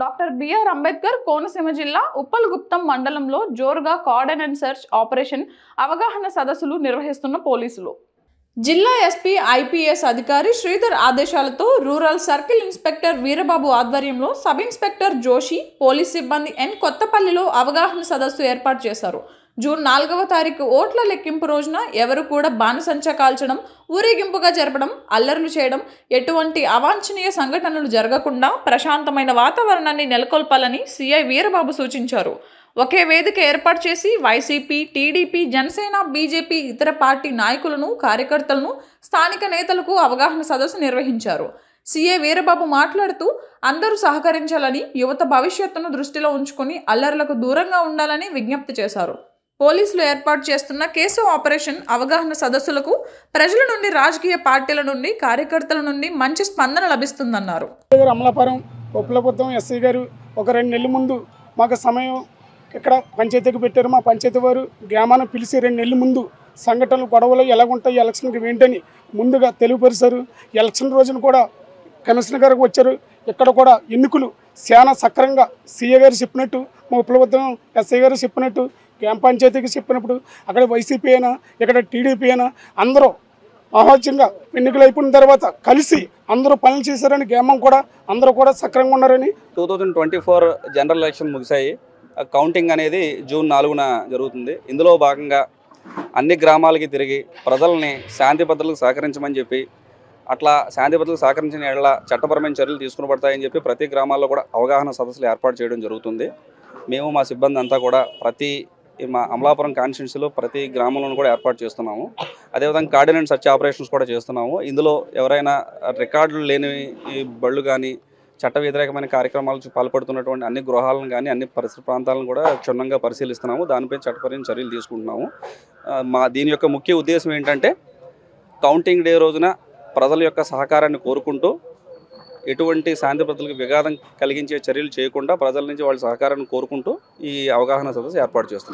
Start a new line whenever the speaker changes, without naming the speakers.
Doctor BR Ambedkar Konaseema జిల్లా ఉప్పలగుప్తం మండలంలో జోరుగా కార్డన్ అండ్ సెర్చ్ ఆపరేషన్ అవగాహన సదస్సులు నిర్వహిస్తున్న పోలీసులు. జిల్లా ఎస్పీ ఐపీఎస్ అధికారి శ్రీధర్ ఆదేశాలతో రూరల్ సర్కిల్ ఇన్స్పెక్టర్ వీరబాబు ఆధ్వర్యంలో సబ్ ఇన్స్పెక్టర్ జోషి, పోలీస్ సిబ్బంది ఎన్ కొత్తపల్లిలో అవగాహన సదస్సు ఏర్పాటు చేశారు. జూన్ 4వ తారీఖు ఓట్ల లెక్కింపు రోజున ఎవరు కూడా బాణసంచా కాల్చడం, ఊరేగింపుగా జరపడం, అల్లర్లు చేయడం, ఎటువంటి అవాంఛనీయ సంఘటనలు జరగకుండా ప్రశాంతమైన వాతావరణాన్ని నెలకొల్పాలని సిఐ వీరబాబు సూచించారు. ఒకే వేదిక ఏర్పాటు చేసి వైసీపీ, టీడీపీ, జనసేన, బీజేపీ, ఇతర పార్టీ నాయకులను, కార్యకర్తలను, స్థానిక నేతలకు అవగాహన సదస్సు నిర్వహించారు. సిఐ వీరబాబు మాట్లాడుతూ అందరూ సహకరించాలని, యువత భవిష్యత్తును దృష్టిలో ఉంచుకొని అల్లర్లకు దూరంగా ఉండాలని విజ్ఞప్తి చేశారు. పోలీసులు ఏర్పాటు చేస్తున్న కేసు ఆపరేషన్ అవగాహన సదస్సులకు ప్రజల నుండి, రాజకీయ పార్టీల నుండి, కార్యకర్తల నుండి మంచి స్పందన లభిస్తుందన్నారు.
అమలాపురం ఉప్పలగుప్తం ఎస్ఐ గారు ఒక 2 నెలల ముందు మాకు సమయం ఇక్కడ పంచాయతీకి పెట్టారు. మా పంచాయతీ వారు గ్రామాన్ని పిలిచి 2 నెలల ముందు సంఘటనలు, గొడవలు ఎలాగుంటాయి, ఎలక్షన్కి ఏంటని ముందుగా తెలియపరిచారు. ఎలక్షన్ రోజున కూడా కమిషనర్ గారికి వచ్చారు. ఇక్కడ కూడా ఎన్నికలు చాలా సక్రంగా సీఏ గారు చెప్పినట్టు, మా ఉప్పలగుప్తం ఎస్ఐ గారు చెప్పినట్టు, గ్రామ పంచాయతీకి చెప్పినప్పుడు అక్కడ వైసీపీ అయినా, ఇక్కడ టీడీపీ అయినా అందరూ ఆహ్వాజ్యంగా ఎన్నికలు అయిపోయిన తర్వాత కలిసి అందరూ పనులు చేశారని, గ్రామం కూడా అందరూ కూడా సక్రంగా ఉన్నారని.
2024 జనరల్ ఎలక్షన్ ముగిశాయి. కౌంటింగ్ అనేది జూన్ 4న జరుగుతుంది. ఇందులో భాగంగా అన్ని గ్రామాలకి తిరిగి ప్రజల్ని శాంతి భద్రతలకు సహకరించమని చెప్పి, అట్లా శాంతి భద్రతలకు సహకరించిన ఏళ్ళ చట్టపరమైన చర్యలు తీసుకుని పడతాయని చెప్పి ప్రతి గ్రామాల్లో కూడా అవగాహన సదస్సులు ఏర్పాటు చేయడం జరుగుతుంది. మేము మా సిబ్బంది అంతా కూడా మా అమలాపురం కాన్స్టిట్యున్సీలో ప్రతి గ్రామంలోనూ కూడా ఏర్పాటు చేస్తున్నాము. అదేవిధంగా కార్డన్ అండ్ సెర్చ్ ఆపరేషన్స్ కూడా చేస్తున్నాము. ఇందులో ఎవరైనా రికార్డులు లేని బళ్ళు కానీ, చట్ట వ్యతిరేకమైన కార్యక్రమాలకు పాల్పడుతున్నటువంటి అన్ని గృహాలను కానీ, అన్ని పరిసర ప్రాంతాలను కూడా క్షుణ్ణంగా పరిశీలిస్తున్నాము. దానిపై చట్టపరమైన చర్యలు తీసుకుంటున్నాము. దీని యొక్క ముఖ్య ఉద్దేశం ఏంటంటే, కౌంటింగ్ డే రోజున ప్రజల యొక్క సహకారాన్ని కోరుకుంటూ ఎటువంటి శాంతి భద్రతలకు విఘాతం కలిగించే చర్యలు చేయకుండా ప్రజల నుంచి వాళ్ళ సహకారాన్ని కోరుకుంటూ ఈ అవగాహన సదస్సు ఏర్పాటు చేస్తున్నాం.